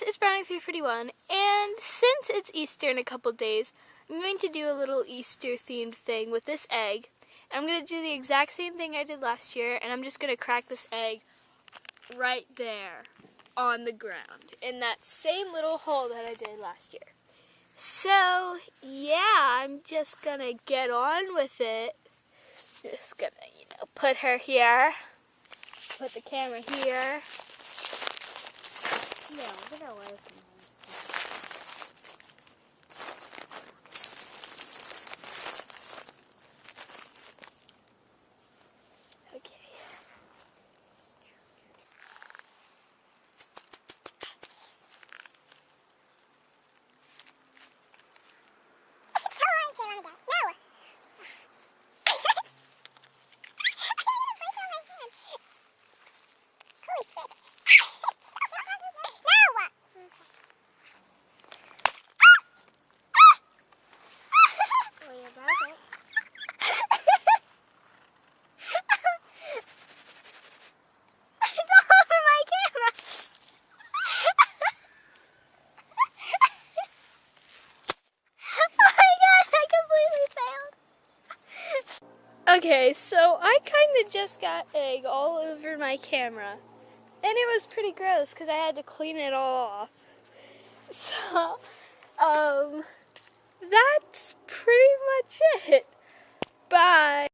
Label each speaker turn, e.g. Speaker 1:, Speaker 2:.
Speaker 1: guys, it's Browning341, and since it's Easter in a couple days, I'm going to do a little Easter themed thing with this egg. I'm going to do the exact same thing I did last year, and I'm just going to crack this egg right there on the ground, in that same little hole that I did last year. So, yeah, I'm just going to get on with it. Just going to, put her here, put the camera here.
Speaker 2: No, get away from me.
Speaker 1: Okay. Okay, so I kind of just got egg all over my camera, and it was pretty gross because I had to clean it all off. So, that's pretty much it. Bye.